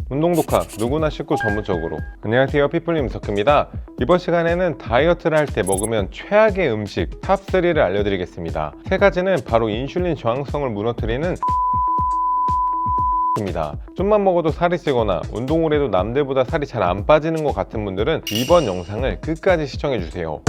운동 독학 누구나 쉽고 전문적으로. 안녕하세요, 피플님 석입니다. 이번 시간에는 다이어트를 할 때 먹으면 최악의 음식 탑3를 알려드리겠습니다. 세 가지는 바로 인슐린 저항성을 무너뜨리는 입니다. 좀만 먹어도 살이 찌거나 운동을 해도 남들보다 살이 잘 안 빠지는 것 같은 분들은 이번 영상을 끝까지 시청해주세요.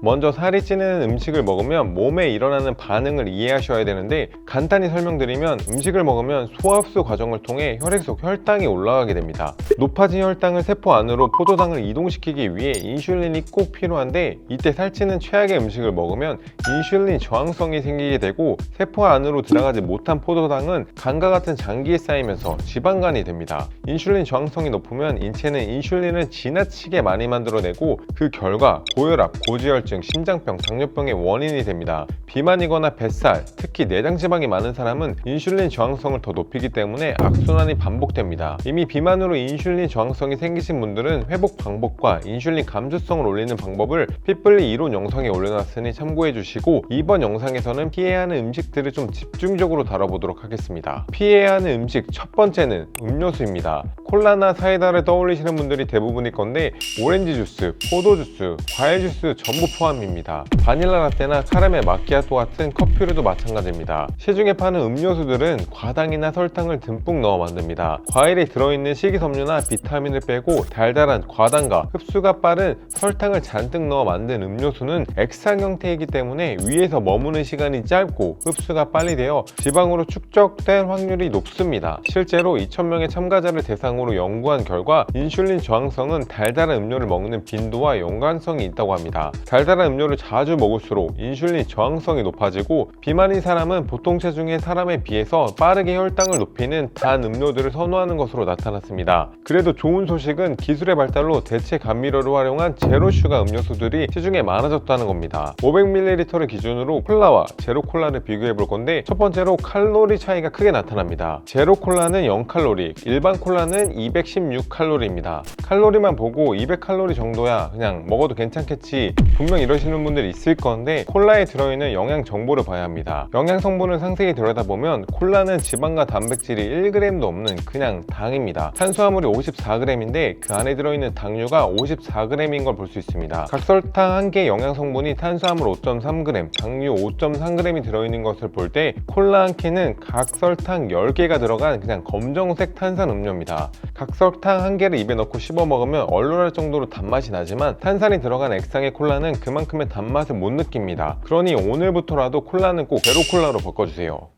먼저 살이 찌는 음식을 먹으면 몸에 일어나는 반응을 이해하셔야 되는데, 간단히 설명드리면 음식을 먹으면 소화흡수 과정을 통해 혈액 속 혈당이 올라가게 됩니다. 높아진 혈당을 세포 안으로 포도당을 이동시키기 위해 인슐린이 꼭 필요한데, 이때 살찌는 최악의 음식을 먹으면 인슐린 저항성이 생기게 되고, 세포 안으로 들어가지 못한 포도당은 간과 같은 장기에 쌓이면서 지방간이 됩니다. 인슐린 저항성이 높으면 인체는 인슐린을 지나치게 많이 만들어내고, 그 결과 고혈압, 고지혈증, 심장병, 당뇨병의 원인이 됩니다. 비만이거나 뱃살, 특히 내장지방이 많은 사람은 인슐린 저항성을 더 높이기 때문에 악순환이 반복됩니다. 이미 비만으로 인슐린 저항성이 생기신 분들은 회복 방법과 인슐린 감수성을 올리는 방법을 핏블리 이론 영상에 올려놨으니 참고해 주시고, 이번 영상에서는 피해야 하는 음식들을 좀 집중적으로 다뤄보도록 하겠습니다. 피해야 하는 음식 첫 번째는 음료수입니다. 콜라나 사이다를 떠올리시는 분들이 대부분일 건데, 오렌지 주스, 포도 주스, 과일 주스 전부 포함입니다. 바닐라 라떼나 카라멜 마키아토 같은 커피류도 마찬가지입니다. 시중에 파는 음료수들은 과당이나 설탕을 듬뿍 넣어 만듭니다. 과일에 들어있는 식이섬유나 비타민을 빼고 달달한 과당과 흡수가 빠른 설탕을 잔뜩 넣어 만든 음료수는 액상 형태이기 때문에 위에서 머무는 시간이 짧고 흡수가 빨리 되어 지방으로 축적될 확률이 높습니다. 실제로 2,000명의 참가자를 대상으로 연구한 결과 인슐린 저항성은 달달한 음료를 먹는 빈도와 연관성이 있다고 합니다. 달달한 음료를 자주 먹을수록 인슐린 저항성이 높아지고, 비만인 사람은 보통 체중의 사람에 비해서 빠르게 혈당을 높이는 단 음료들을 선호하는 것으로 나타났습니다. 그래도 좋은 소식은 기술의 발달로 대체 감미료를 활용한 제로슈가 음료수들이 시중에 많아졌다는 겁니다. 500ml를 기준으로 콜라와 제로콜라를 비교해 볼 건데, 첫 번째로 칼로리 차이가 크게 나타납니다. 제로콜라는 0칼로리, 일반 콜라는 216칼로리입니다. 칼로리만 보고 200칼로리 정도야 그냥 먹어도 괜찮겠지, 분명 이러시는 분들이 있을 건데, 콜라에 들어있는 영양 정보를 봐야 합니다. 영양 성분을 상세히 들여다보면 콜라는 지방과 단백질이 1g도 없는 그냥 당입니다. 탄수화물이 54g인데 그 안에 들어있는 당류가 54g인 걸 볼 수 있습니다. 각설탕 한 개 영양 성분이 탄수화물 5.3g, 당류 5.3g이 들어있는 것을 볼 때, 콜라 한 캔은 각설탕 10개가 들어간 그냥 검정색 탄산 음료입니다. 각설탕 한 개를 입에 넣고 씹어 먹으면 얼얼할 정도로 단맛이 나지만, 탄산이 들어간 액상의 콜라는 그만큼의 단맛을 못 느낍니다. 그러니 오늘부터라도 콜라는 꼭 제로콜라로 바꿔주세요.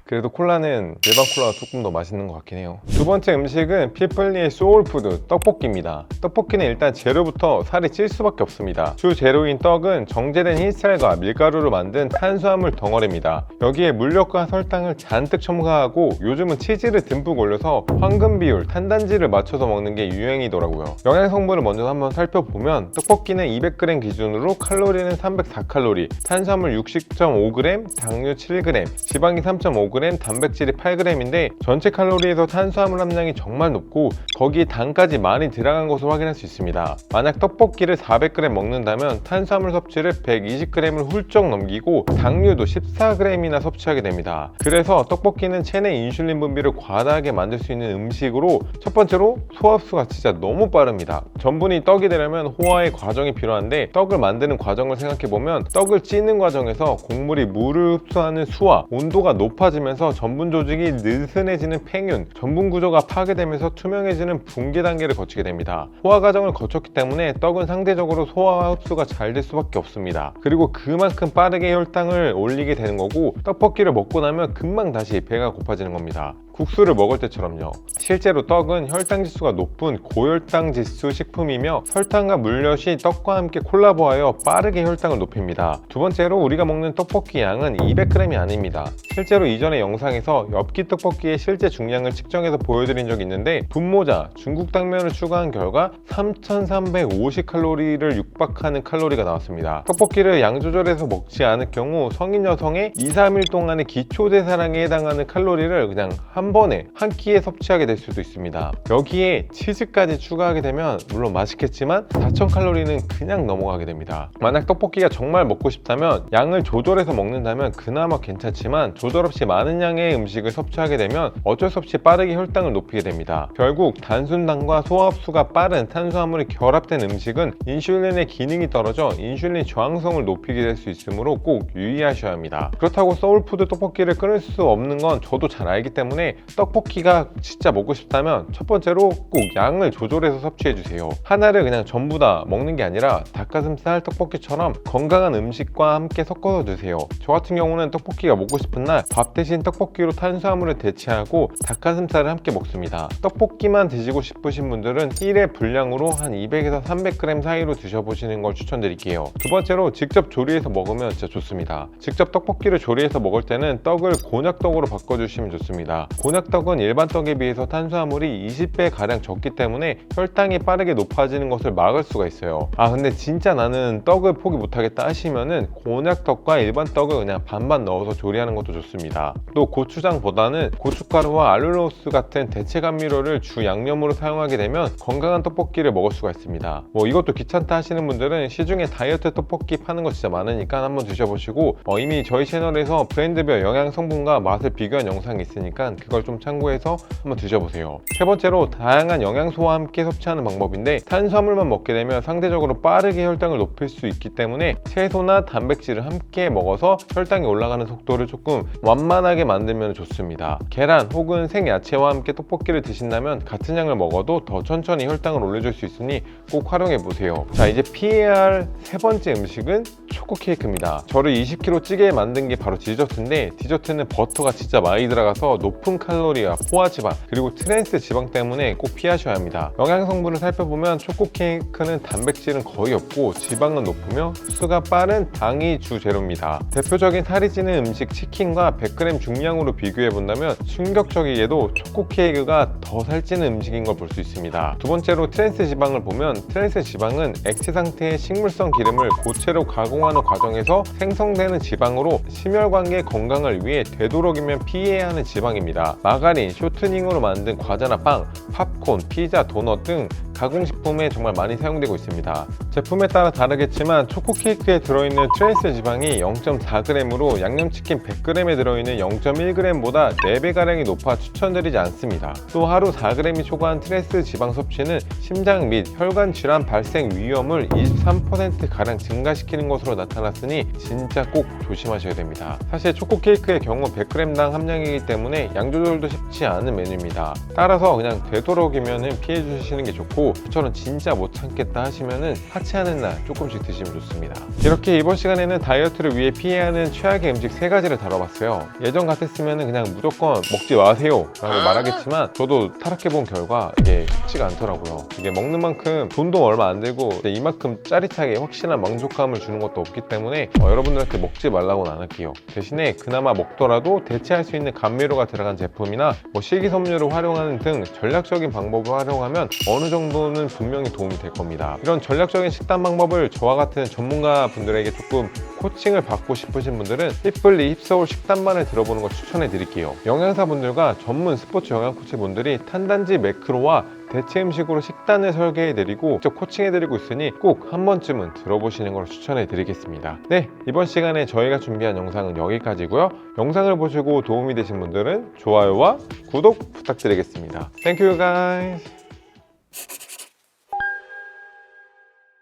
그래도 콜라는 일반 콜라가 조금 더 맛있는 것 같긴 해요. 두 번째 음식은 피플리의 소울푸드 떡볶이입니다. 떡볶이는 일단 재료부터 살이 찔 수밖에 없습니다. 주 재료인 떡은 정제된 흰쌀과 밀가루로 만든 탄수화물 덩어리입니다. 여기에 물엿과 설탕을 잔뜩 첨가하고, 요즘은 치즈를 듬뿍 올려서 황금 비율, 탄단지를 맞춰서 먹는 게 유행이더라고요. 영양 성분을 먼저 한번 살펴보면, 떡볶이는 200g 기준으로 칼로리는 304칼로리, 탄수화물 60.5g, 당류 7g, 지방이 3.5g, 단백질이 8g인데 전체 칼로리에서 탄수화물 함량이 정말 높고, 거기에 당까지 많이 들어간 것을 확인할 수 있습니다. 만약 떡볶이를 400g 먹는다면 탄수화물 섭취를 120g을 훌쩍 넘기고 당류도 14g이나 섭취하게 됩니다. 그래서 떡볶이는 체내 인슐린 분비를 과다하게 만들 수 있는 음식으로, 첫 번째로 소화흡수가 진짜 너무 빠릅니다. 전분이 떡이 되려면 호화의 과정이 필요한데, 떡을 만드는 과정을 생각해보면 떡을 찌는 과정에서 곡물이 물을 흡수하는 수와 온도가 높아지면 전분 조직이 느슨해지는 팽윤, 전분 구조가 파괴되면서 투명해지는 붕괴 단계를 거치게 됩니다. 소화 과정을 거쳤기 때문에 떡은 상대적으로 소화와 흡수가 잘 될 수밖에 없습니다. 그리고 그만큼 빠르게 혈당을 올리게 되는 거고, 떡볶이를 먹고 나면 금방 다시 배가 고파지는 겁니다. 국수를 먹을 때처럼요. 실제로 떡은 혈당 지수가 높은 고혈당 지수 식품이며, 설탕과 물엿이 떡과 함께 콜라보하여 빠르게 혈당을 높입니다. 두 번째로 우리가 먹는 떡볶이 양은 200g이 아닙니다. 실제로 이전에 영상에서 엽기 떡볶이의 실제 중량을 측정해서 보여드린 적이 있는데, 분모자 중국 당면을 추가한 결과 3,350칼로리를 육박하는 칼로리가 나왔습니다. 떡볶이를 양 조절해서 먹지 않을 경우 성인 여성의 2-3일 동안의 기초대사량에 해당하는 칼로리를 그냥 한 번에 한 끼에 섭취하게 될 수도 있습니다. 여기에 치즈까지 추가하게 되면 물론 맛있겠지만 4000칼로리는 그냥 넘어가게 됩니다. 만약 떡볶이가 정말 먹고 싶다면 양을 조절해서 먹는다면 그나마 괜찮지만 조절 없이 많은 양의 음식을 섭취하게 되면 어쩔 수 없이 빠르게 혈당을 높이게 됩니다. 결국 단순당과 소화 흡수가 빠른 탄수화물이 결합된 음식은 인슐린의 기능이 떨어져 인슐린 저항성을 높이게 될 수 있으므로 꼭 유의하셔야 합니다. 그렇다고 소울푸드 떡볶이를 끊을 수 없는 건 저도 잘 알기 때문에 떡볶이가 진짜 먹고 싶다면 첫 번째로 꼭 양을 조절해서 섭취해주세요. 하나를 그냥 전부 다 먹는 게 아니라 닭가슴살 떡볶이처럼 건강한 음식과 함께 섞어서 드세요. 저 같은 경우는 떡볶이가 먹고 싶은 날 밥 대신 떡볶이로 탄수화물을 대체하고 닭가슴살을 함께 먹습니다. 떡볶이만 드시고 싶으신 분들은 1회 분량으로 한 200에서 300g 사이로 드셔보시는 걸 추천드릴게요. 두 번째로 직접 조리해서 먹으면 진짜 좋습니다. 직접 떡볶이를 조리해서 먹을 때는 떡을 곤약떡으로 바꿔주시면 좋습니다. 곤약떡은 일반 떡에 비해서 탄수화물이 20배 가량 적기 때문에 혈당이 빠르게 높아지는 것을 막을 수가 있어요. 근데 진짜 나는 떡을 포기 못하겠다 하시면은 곤약떡과 일반 떡을 그냥 반반 넣어서 조리하는 것도 좋습니다. 또 고추장보다는 고춧가루와 알룰로스 같은 대체 감미료를 주 양념으로 사용하게 되면 건강한 떡볶이를 먹을 수가 있습니다. 이것도 귀찮다 하시는 분들은 시중에 다이어트 떡볶이 파는 거 진짜 많으니까 한번 드셔보시고 이미 저희 채널에서 브랜드별 영양 성분과 맛을 비교한 영상이 있으니까 그걸 좀 참고해서 한번 드셔보세요. 세 번째로 다양한 영양소와 함께 섭취하는 방법인데 탄수화물만 먹게 되면 상대적으로 빠르게 혈당을 높일 수 있기 때문에 채소나 단백질을 함께 먹어서 혈당이 올라가는 속도를 조금 완만하게 만들면 좋습니다. 계란 혹은 생야채와 함께 떡볶이를 드신다면 같은 양을 먹어도 더 천천히 혈당을 올려줄 수 있으니 꼭 활용해보세요. 자, 이제 피해야 할 세 번째 음식은 초코 케이크입니다. 저를 20kg 찌게 만든 게 바로 디저트인데 디저트는 버터가 진짜 많이 들어가서 높은 칼로리와 포화지방 그리고 트랜스 지방 때문에 꼭 피하셔야 합니다. 영양 성분을 살펴보면 초코 케이크는 단백질은 거의 없고 지방은 높으며 흡수가 빠른 당이 주 재료입니다. 대표적인 살이 찌는 음식 치킨과 100g 중량으로 비교해본다면 충격적이게도 초코 케이크가 더 살찌는 음식인 걸 볼 수 있습니다. 두 번째로 트랜스 지방을 보면 트랜스 지방은 액체 상태의 식물성 기름을 고체로 가공하는 과정에서 생성되는 지방으로 심혈관계 건강을 위해 되도록이면 피해야 하는 지방입니다. 마가린, 쇼트닝으로 만든 과자나 빵, 팝콘, 피자, 도넛 등 가공식품에 정말 많이 사용되고 있습니다. 제품에 따라 다르겠지만 초코 케이크에 들어있는 트랜스 지방이 0.4g으로 양념치킨 100g에 들어있는 0.1g보다 4배가량이 높아 추천드리지 않습니다. 또 하루 4g이 초과한 트랜스 지방 섭취는 심장 및 혈관 질환 발생 위험을 23%가량 증가시키는 것으로 나타났으니 진짜 꼭 조심하셔야 됩니다. 사실 초코 케이크의 경우 100g당 함량이기 때문에 양 조절도 쉽지 않은 메뉴입니다. 따라서 그냥 되도록이면 피해 주시는 게 좋고 저는 진짜 못 참겠다 하시면은 하체하는 날 조금씩 드시면 좋습니다. 이렇게 이번 시간에는 다이어트를 위해 피해야 하는 최악의 음식 3가지를 다뤄봤어요. 예전 같았으면은 그냥 무조건 먹지 마세요 라고 말하겠지만 저도 타락해본 결과 이게 쉽지가 않더라고요. 이게 먹는 만큼 돈도 얼마 안 들고 이만큼 짜릿하게 확실한 만족감을 주는 것도 없기 때문에 여러분들한테 먹지 말라고는 안 할게요. 대신에 그나마 먹더라도 대체할 수 있는 감미료가 들어간 제품이나 식이섬유를 활용하는 등 전략적인 방법을 활용하면 어느 정도는 분명히 도움이 될 겁니다. 이런 전략적인 식단 방법을 저와 같은 전문가 분들에게 조금 코칭을 받고 싶으신 분들은 힙블리 힙서울 식단반을 들어보는 걸 추천해 드릴게요. 영양사분들과 전문 스포츠 영양 코치분들이 탄단지 매크로와 대체 음식으로 식단을 설계해드리고 직접 코칭해드리고 있으니 꼭 한 번쯤은 들어보시는 걸 추천해드리겠습니다. 네, 이번 시간에 저희가 준비한 영상은 여기까지고요. 영상을 보시고 도움이 되신 분들은 좋아요와 구독 부탁드리겠습니다. Thank you guys.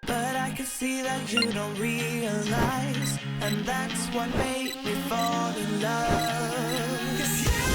But I can see that you don't realize, and that's what made me fall in love. 'Cause you